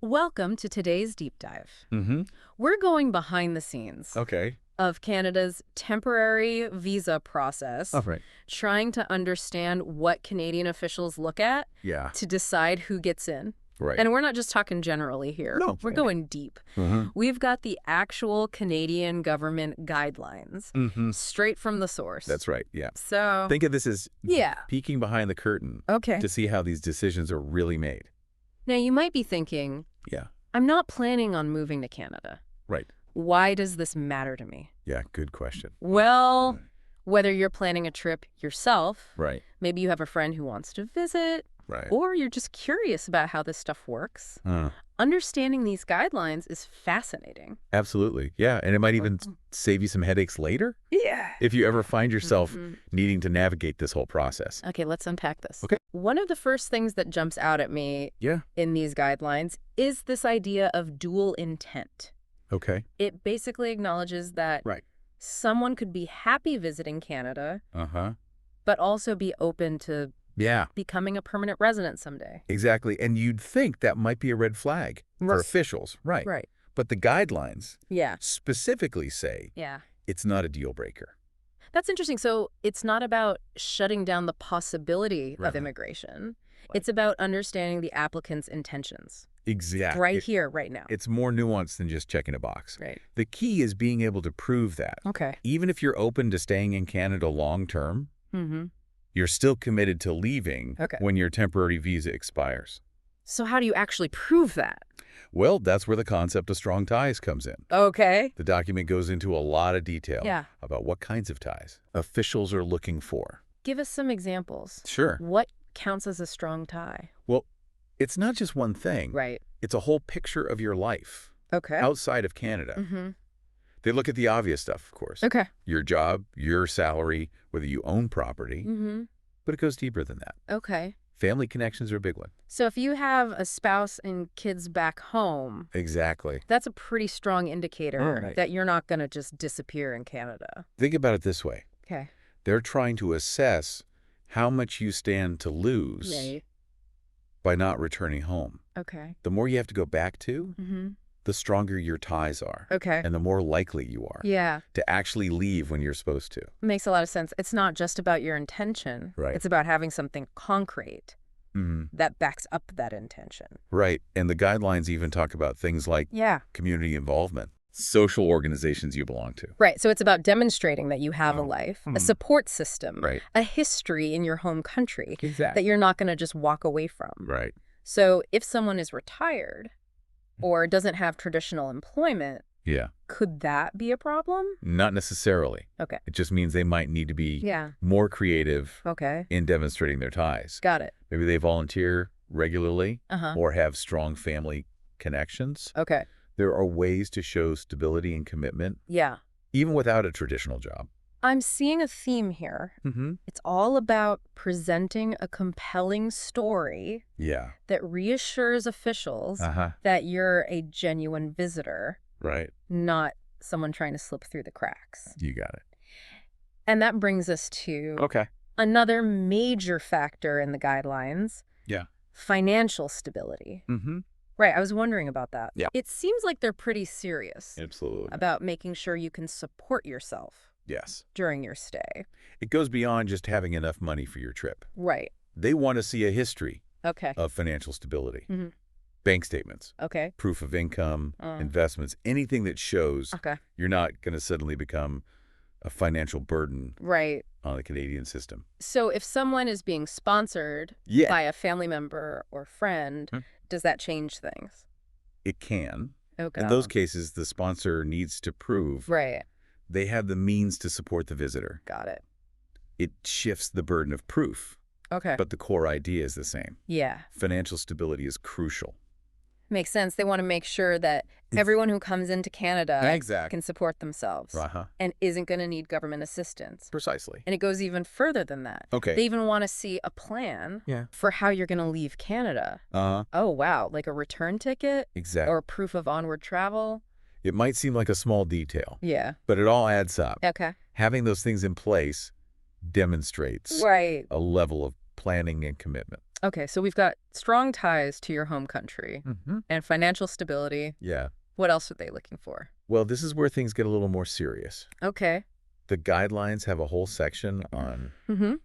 Welcome to today's deep dive. Mm-hmm. We're going behind the scenes Okay. of Canada's temporary visa process, Oh, right. trying to understand what Canadian officials look at Yeah. to decide who gets in. Right. And we're not just talking generally here. No. We're going deep. Mm-hmm. We've got the actual Canadian government guidelines Mm-hmm. straight from the source. That's right. Yeah. So, Think of this as yeah. peeking behind the curtain Okay. to see how these decisions are really made. Now, you might be thinking, Yeah. I'm not planning on moving to Canada. Right. Why does this matter to me? Yeah. Good question. Well, whether you're planning a trip yourself, Right. maybe you have a friend who wants to visit, Right. or you're just curious about how this stuff works, understanding these guidelines is fascinating. Absolutely. Yeah. And it might even save you some headaches later Yeah. if you ever find yourself needing to navigate this whole process. Okay, let's unpack this. Okay. One of the first things that jumps out at me Yeah. in these guidelines is this idea of dual intent. Okay. It basically acknowledges that Right. someone could be happy visiting Canada, Uh-huh. but also be open to Yeah. becoming a permanent resident someday. Exactly. And you'd think that might be a red flag for Right. officials. Right. Right. But the guidelines Yeah. specifically say Yeah. it's not a deal breaker. That's interesting. So it's not about shutting down the possibility Right. of immigration. Right. It's about understanding the applicant's intentions. Exactly. Right here, right now. It's more nuanced than just checking a box. Right. The key is being able to prove that. Okay. Even if you're open to staying in Canada long term, Mm-hmm. you're still committed to leaving when your temporary visa expires. So how do you actually prove that? Well, that's where the concept of strong ties comes in. Okay. The document goes into a lot of detail Yeah. about what kinds of ties officials are looking for. Give us some examples. Sure. What counts as a strong tie? Well, it's not just one thing. Right. It's a whole picture of your life Okay. outside of Canada. Mm-hmm. They look at the obvious stuff, of course. Okay. Your job, your salary, whether you own property. Mm-hmm. But it goes deeper than that. Okay. Family connections are a big one. So if you have a spouse and kids back home, Exactly. that's a pretty strong indicator Right. that you're not going to just disappear in Canada. Think about it this way. Okay. They're trying to assess how much you stand to lose Right. by not returning home. Okay. The more you have to go back to, Mm-hmm. the stronger your ties are. Okay. And the more likely you are Yeah. to actually leave when you're supposed to. Makes a lot of sense. It's not just about your intention. Right. It's about having something concrete that backs up that intention. Right. And the guidelines even talk about things like Yeah. community involvement, social organizations you belong to. Right. So it's about demonstrating that you have a life, a support system, Right. a history in your home country Exactly. that you're not going to just walk away from. Right. So if someone is retired or doesn't have traditional employment, Yeah. could that be a problem? Not necessarily. Okay. It just means they might need to be Yeah. more creative Okay. in demonstrating their ties. Got it. Maybe they volunteer regularly Uh-huh. or have strong family connections. Okay. There are ways to show stability and commitment, Yeah. even without a traditional job. I'm seeing a theme here. Mm-hmm. It's all about presenting a compelling story Yeah. that reassures officials Uh-huh. that you're a genuine visitor, Right. not someone trying to slip through the cracks. You got it. And that brings us to Okay. another major factor in the guidelines, Yeah. financial stability. Mm-hmm. Right, I was wondering about that. Yeah. It seems like they're pretty serious Absolutely. about making sure you can support yourself Yes. during your stay. It goes beyond just having enough money for your trip. Right. They want to see a history Okay. of financial stability. Mhm. Bank statements, Okay. proof of income, investments, anything that shows Okay. you're not going to suddenly become a financial burden Right. on the Canadian system. So if someone is being sponsored Yeah. by a family member or friend, does that change things? It can. Okay. In those cases, the sponsor needs to prove Right. they have the means to support the visitor. Got it. It shifts the burden of proof, Okay. but the core idea is the same. Yeah. Financial stability is crucial. Makes sense. They want to make sure that everyone who comes into Canada Exactly. can support themselves Uh-huh. and isn't going to need government assistance. Precisely. And it goes even further than that. Okay. They even want to see a plan for how you're going to leave Canada. Uh-huh. Oh, wow. Like a return ticket Exactly. or proof of onward travel. It might seem like a small detail, Yeah. but it all adds up. Okay. Having those things in place demonstrates Right. a level of planning and commitment. Okay, so we've got strong ties to your home country and financial stability. Yeah. What else are they looking for? Well, this is where things get a little more serious. Okay. The guidelines have a whole section on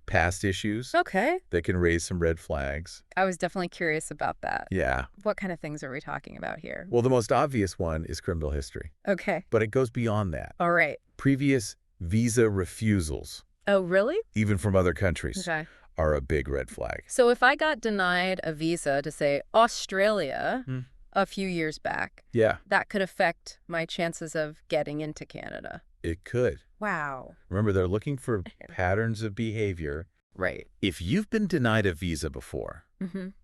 past issues Okay. that can raise some red flags. I was definitely curious about that. Yeah. What kind of things are we talking about here? Well, the most obvious one is criminal history. Okay. But it goes beyond that. All right. Previous visa refusals, Oh, really? even from other countries, Okay. are a big red flag. So if I got denied a visa to, say, Australia a few years back, Yeah, that could affect my chances of getting into Canada. it could. Wow. Remember, they're looking for patterns of behavior. Right. If you've been denied a visa before,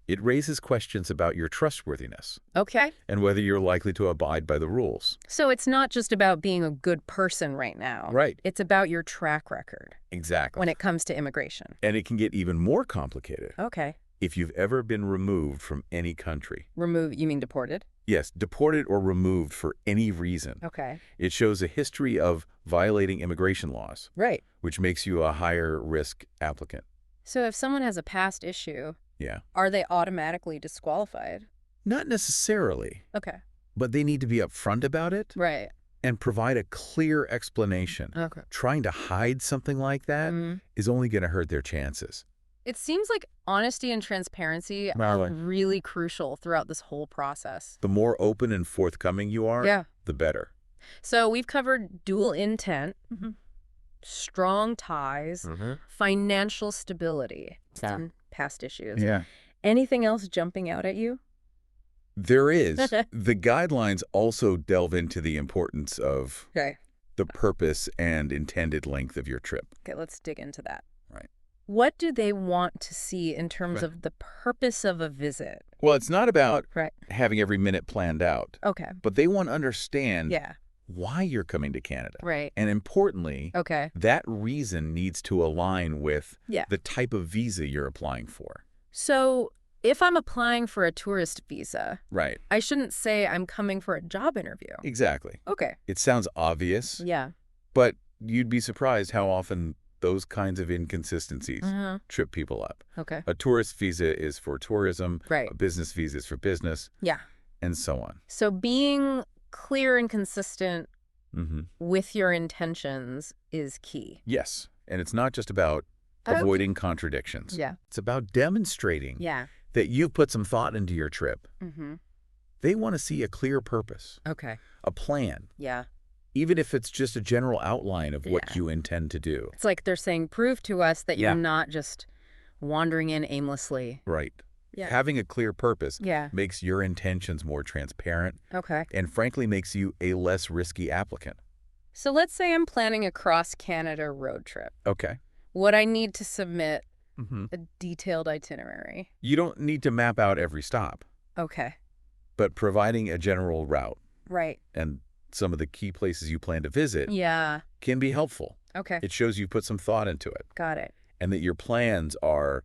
it raises questions about your trustworthiness Okay. and whether you're likely to abide by the rules. So it's not just about being a good person right now. Right. It's about your track record Exactly. when it comes to immigration. And it can get even more complicated Okay. if you've ever been removed from any country. Remove, you mean deported? Yes, deported or removed for any reason. Okay. It shows a history of violating immigration laws, Right. which makes you a higher risk applicant. So if someone has a past issue, Yeah. are they automatically disqualified? Not necessarily, Okay. but they need to be upfront about it Right. and provide a clear explanation. Okay. Trying to hide something like that is only going to hurt their chances. It seems like honesty and transparency are really crucial throughout this whole process. The more open and forthcoming you are, the better. So we've covered dual intent, strong ties, financial stability, and past issues. Yeah. Anything else jumping out at you? There is. The guidelines also delve into the importance of the purpose and intended length of your trip. Okay, let's dig into that. Right. What do they want to see in terms of the purpose of a visit? Well, it's not about having every minute planned out. Okay. But they want to understand Yeah. why you're coming to Canada. Right. And importantly, Okay. that reason needs to align with Yeah. the type of visa you're applying for. So if I'm applying for a tourist visa, Right. I shouldn't say I'm coming for a job interview. Exactly. Okay. It sounds obvious, Yeah. but you'd be surprised how often those kinds of inconsistencies trip people up. Okay. A tourist visa is for tourism, Right. a business visa is for business, Yeah. and so on. So being clear and consistent with your intentions is key. Yes, and it's not just about avoiding contradictions. Yeah. It's about demonstrating Yeah. that you've put some thought into your trip. They want to see a clear purpose, Okay. a plan, Yeah. even if it's just a general outline of what Yeah. you intend to do. It's like they're saying, prove to us that you're not just wandering in aimlessly. Right. Yeah. Having a clear purpose Yeah. makes your intentions more transparent Okay. and frankly makes you a less risky applicant. So let's say I'm planning a cross-Canada road trip. Okay. Would I need to submit a detailed itinerary? You don't need to map out every stop, Okay. but providing a general route Right. and some of the key places you plan to visit Yeah. can be helpful. Okay. It shows you put some thought into it Got it. and that your plans are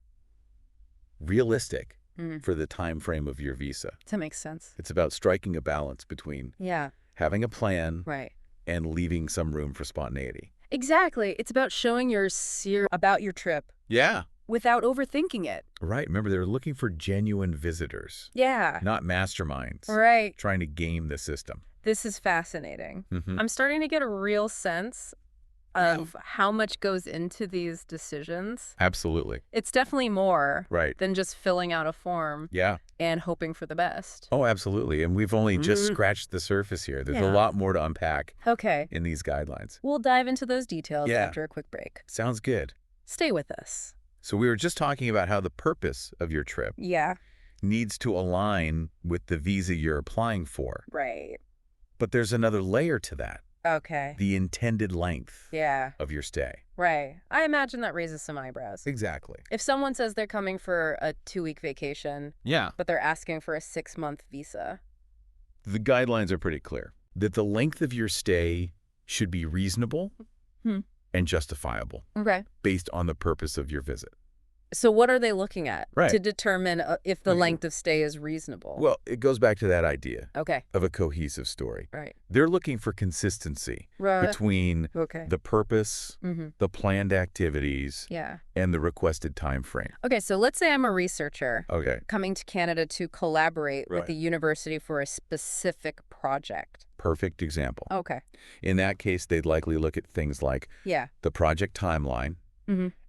realistic for the time frame of your visa. That makes sense. It's about striking a balance between Yeah. having a plan Right. and leaving some room for spontaneity. Exactly. It's about showing you're serious about your trip Yeah. without overthinking it. Right. Remember, they're looking for genuine visitors, Yeah. not masterminds Right. trying to game the system. This is fascinating. I'm starting to get a real sense of how much goes into these decisions. Absolutely. It's definitely more Right. than just filling out a form Yeah. and hoping for the best. Oh, absolutely. And we've only just scratched the surface here. There's a lot more to unpack Okay. in these guidelines. We'll dive into those details after a quick break. Sounds good. Stay with us. So we were just talking about how the purpose of your trip Yeah. needs to align with the visa you're applying for. Right. But there's another layer to that, Okay. the intended length Yeah. of your stay. Right. I imagine that raises some eyebrows. Exactly. If someone says they're coming for a 2-week vacation, Yeah. but they're asking for a 6-month visa. The guidelines are pretty clear that the length of your stay should be reasonable and justifiable Okay. based on the purpose of your visit. So what are they looking at Right. to determine if the length of stay is reasonable? Well, it goes back to that idea Okay. of a cohesive story. Right. They're looking for consistency Right. between Okay. the purpose, the planned activities, Yeah. and the requested time frame. Okay, so let's say I'm a researcher Okay. coming to Canada to collaborate with Right. the university for a specific project. Perfect example. Okay. In that case, they'd likely look at things like Yeah. the project timeline,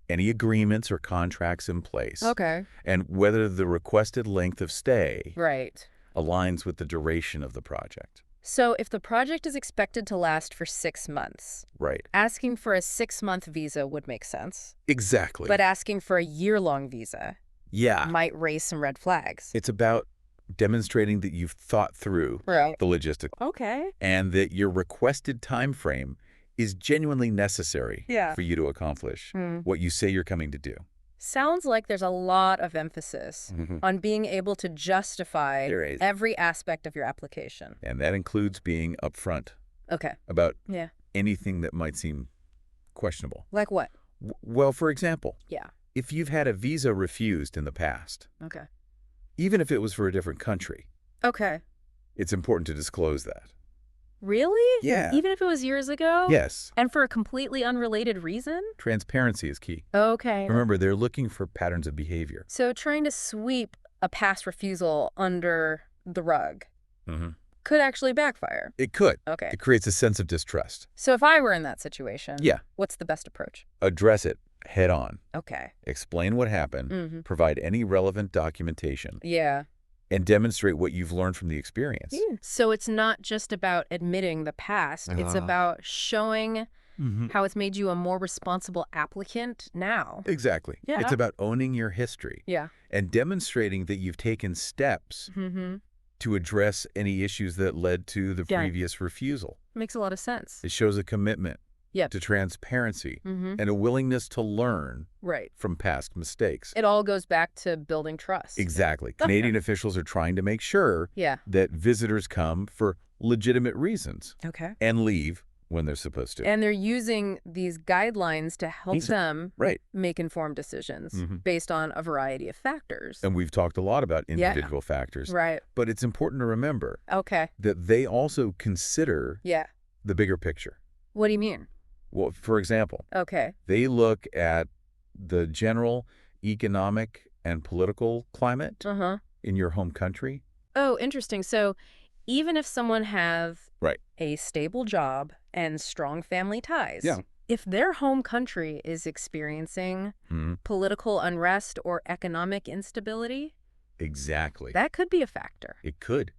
any agreements or contracts in place, Okay. and whether the requested length of stay Right. aligns with the duration of the project. So if the project is expected to last for 6 months, Right. asking for a 6-month visa would make sense. Exactly. But asking for a year-long visa yeah, might raise some red flags. it's about demonstrating that you've thought through Right. the logistics Okay. and that your requested time frame is genuinely necessary Yeah. for you to accomplish what you say you're coming to do. Sounds like there's a lot of emphasis on being able to justify There is. every aspect of your application. And that includes being upfront Okay. about Yeah. anything that might seem questionable. Like what? Well, for example, Yeah. if you've had a visa refused in the past, Okay. even if it was for a different country, Okay. it's important to disclose that. Really? Yeah. Even if it was years ago? Yes. And for a completely unrelated reason? Transparency is key. Okay. Remember, they're looking for patterns of behavior. So trying to sweep a past refusal under the rug could actually backfire. It could. Okay. It creates a sense of distrust. So if I were in that situation, Yeah. what's the best approach? Address it head on. Okay. Explain what happened, provide any relevant documentation, Yeah. and demonstrate what you've learned from the experience. So it's not just about admitting the past. It's about showing how it's made you a more responsible applicant now. Exactly. Yeah. It's about owning your history Yeah. and demonstrating that you've taken steps to address any issues that led to the Yeah. previous refusal. Makes a lot of sense. It shows a commitment Yep. to transparency and a willingness to learn Right. from past mistakes. It all goes back to building trust. Exactly. Canadian officials are trying to make sure Yeah. that visitors come for legitimate reasons Okay. and leave when they're supposed to. And they're using these guidelines to help them Right. make informed decisions based on a variety of factors. And we've talked a lot about Yeah. individual factors. Right. But it's important to remember Okay. that they also consider Yeah. the bigger picture. What do you mean? Well, for example, Okay. they look at the general economic and political climate in your home country. Oh, interesting. So even if someone has Right. a stable job and strong family ties, Yeah. if their home country is experiencing political unrest or economic instability, Exactly. that could be a factor. It could.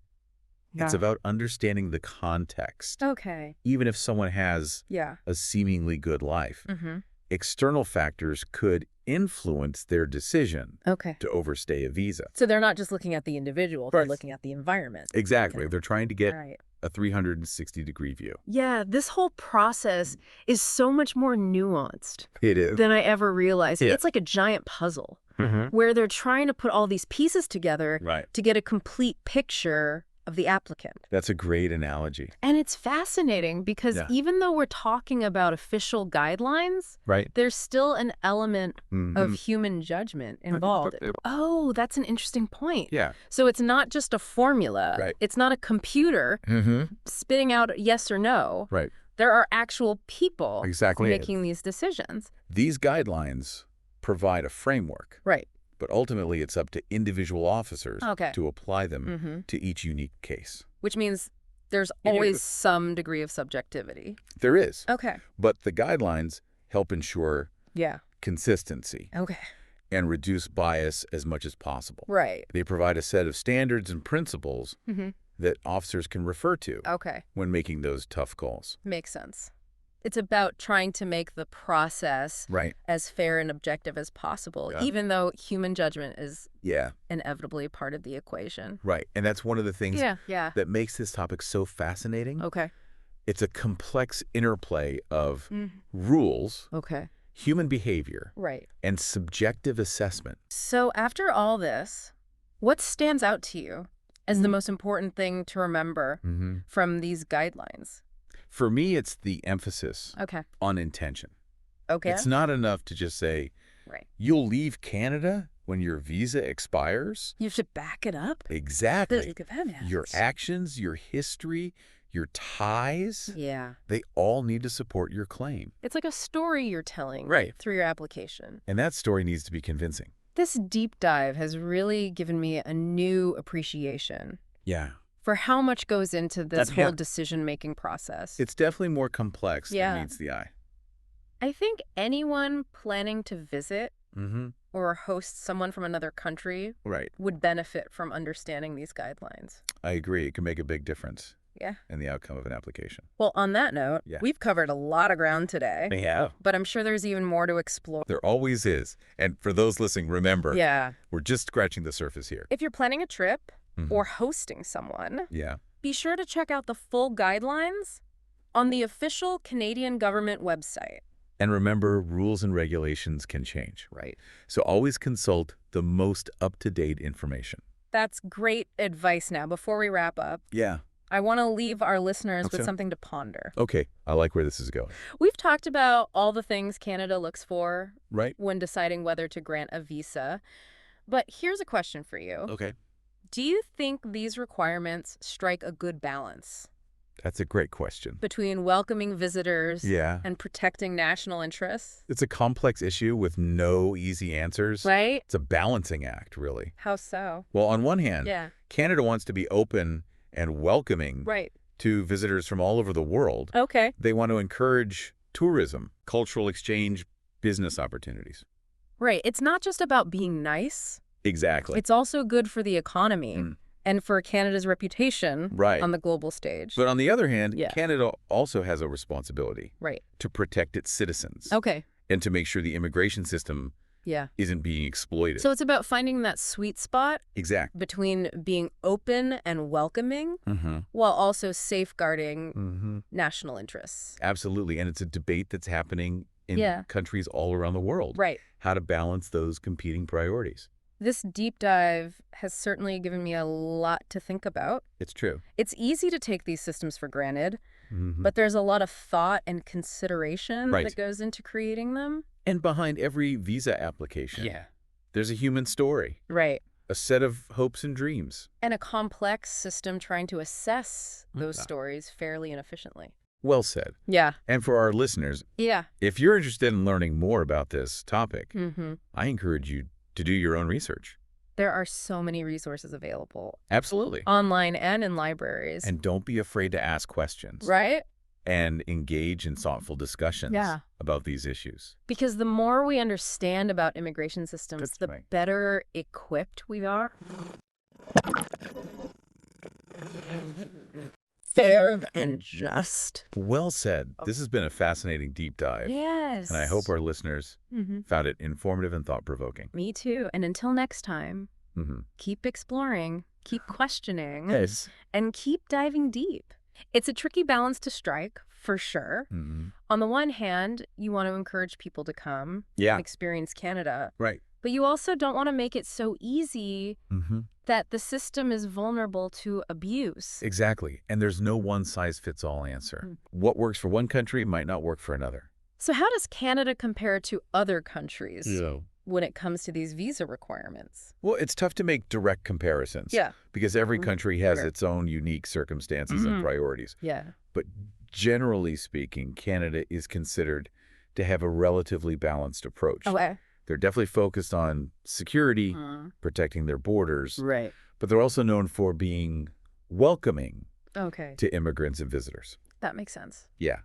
It's about understanding the context. Okay. Even if someone has Yeah. a seemingly good life, Mm-hmm. external factors could influence their decision Okay. to overstay a visa. So they're not just looking at the individual, they're Right. looking at the environment. Exactly. Okay. They're trying to get All right. a 360-degree view. Yeah, this whole process is so much more nuanced It is. than I ever realized. Yeah. It's like a giant puzzle where they're trying to put all these pieces together Right. to get a complete picture of the applicant. That's a great analogy. And it's fascinating because Yeah. even though we're talking about official guidelines, Right. there's still an element Mm-hmm. of human judgment involved. Oh, that's an interesting point. Yeah. So it's not just a formula. Right. It's not a computer spitting out yes or no. Right. There are actual people Exactly. making these decisions. These guidelines provide a framework, Right. but ultimately it's up to individual officers Okay. to apply them to each unique case. Which means there's always some degree of subjectivity. There is. Okay. But the guidelines help ensure Yeah. consistency Okay. and reduce bias as much as possible. Right. They provide a set of standards and principles Mm-hmm. that officers can refer to Okay. when making those tough calls. Makes sense. It's about trying to make the process Right. as fair and objective as possible, Yeah. even though human judgment is Yeah. inevitably part of the equation. Right. And that's one of the things Yeah. that makes this topic so fascinating. Okay. It's a complex interplay of rules, Okay. human behavior, Right. and subjective assessment. So after all this, what stands out to you as the most important thing to remember from these guidelines? For me, it's the emphasis Okay. on intention. Okay. It's not enough to just say, Right. You'll leave Canada when your visa expires. You have to back it up? Exactly. Your actions, your history, your ties, they all need to support your claim. It's like a story you're telling through your application. And that story needs to be convincing. This deep dive has really given me a new appreciation. Yeah. For how much goes into this whole decision-making process. It's definitely more complex than meets the eye. I think anyone planning to visit or host someone from another country would benefit from understanding these guidelines. I agree. It can make a big difference in the outcome of an application. Well, on that note, we've covered a lot of ground today. We have. But I'm sure there's even more to explore. There always is. And for those listening, remember, we're just scratching the surface here. If you're planning a trip or hosting someone, be sure to check out the full guidelines on the official Canadian government website. And remember, rules and regulations can change. Right. So always consult the most up-to-date information. That's great advice. Now, before we wrap up, I want to leave our listeners with something to ponder. Okay. I like where this is going. We've talked about all the things Canada looks for when deciding whether to grant a visa. But here's a question for you. Okay. Do you think these requirements strike a good balance? That's a great question. Between welcoming visitors and protecting national interests? It's a complex issue with no easy answers. Right? It's a balancing act, really. How so? Well, on one hand, Canada wants to be open and welcoming to visitors from all over the world. Okay. They want to encourage tourism, cultural exchange, business opportunities. Right. It's not just about being nice. Exactly. It's also good for the economy. And for Canada's reputation on the global stage. But on the other hand, Canada also has a responsibility to protect its citizens. Okay. And to make sure the immigration system isn't being exploited. So it's about finding that sweet spot between being open and welcoming while also safeguarding national interests. Absolutely. And it's a debate that's happening in countries all around the world. Right. How to balance those competing priorities. This deep dive has certainly given me a lot to think about. It's true. It's easy to take these systems for granted, but there's a lot of thought and consideration that goes into creating them. And behind every visa application, there's a human story. Right. A set of hopes and dreams. And a complex system trying to assess those stories fairly and efficiently. Well said. Yeah. And for our listeners, if you're interested in learning more about this topic, I encourage you to do your own research. There are so many resources available. Absolutely. Online and in libraries. And don't be afraid to ask questions. Right? And engage in thoughtful discussions about these issues. Because the more we understand about immigration systems, the better equipped we are. Fair and just. Well said. This has been a fascinating deep dive. Yes. And I hope our listeners found it informative and thought-provoking. Me too. And until next time, keep exploring, keep questioning, and keep diving deep. It's a tricky balance to strike, for sure. On the one hand, you want to encourage people to come and experience Canada. Right. But you also don't want to make it so easy that the system is vulnerable to abuse. Exactly. And there's no one-size-fits-all answer. What works for one country might not work for another. So how does Canada compare to other countries when it comes to these visa requirements? Well, it's tough to make direct comparisons. Because every country has its own unique circumstances and priorities. But generally speaking, Canada is considered to have a relatively balanced approach. Okay. They're definitely focused on security, protecting their borders. Right. But they're also known for being welcoming to immigrants and visitors. That makes sense. Yeah.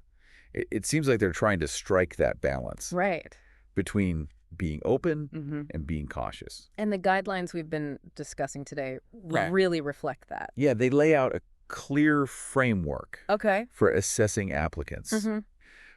It seems like they're trying to strike that balance. Right. Between being open and being cautious. And the guidelines we've been discussing today really reflect that. Yeah, they lay out a clear framework for assessing applicants.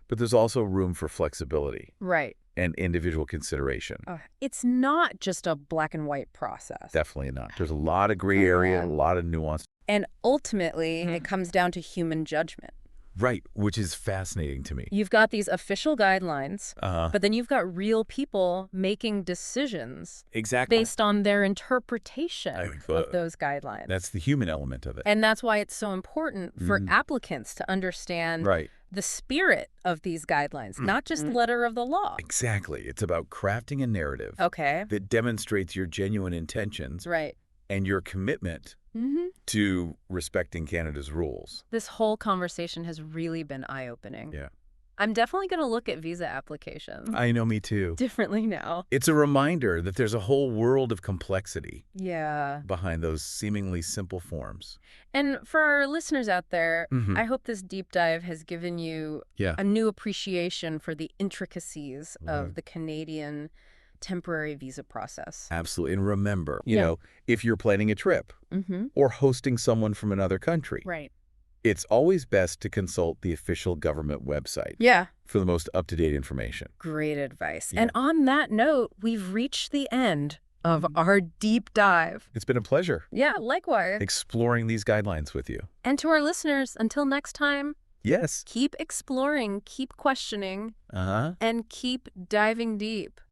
But there's also room for flexibility. Right. And individual consideration. It's not just a black and white process. Definitely not. There's a lot of gray area, a lot of nuance. And ultimately, it comes down to human judgment. Right, which is fascinating to me. You've got these official guidelines, but then you've got real people making decisions based on their interpretation of those guidelines. That's the human element of it. And that's why it's so important for applicants to understand the spirit of these guidelines, not just letter of the law. Exactly. It's about crafting a narrative that demonstrates your genuine intentions and your commitment to respecting Canada's rules. This whole conversation has really been eye-opening. Yeah. I'm definitely going to look at visa applications. I know, me too. Differently now. It's a reminder that there's a whole world of complexity behind those seemingly simple forms. And for our listeners out there, I hope this deep dive has given you a new appreciation for the intricacies of the Canadian temporary visa process. Absolutely. And remember, you know, if you're planning a trip or hosting someone from another country, it's always best to consult the official government website for the most up-to-date information. Great advice. And on that note, we've reached the end of our deep dive. It's been a pleasure. Yeah, likewise. Exploring these guidelines with you. And to our listeners, until next time, yes, keep exploring, keep questioning, and keep diving deep.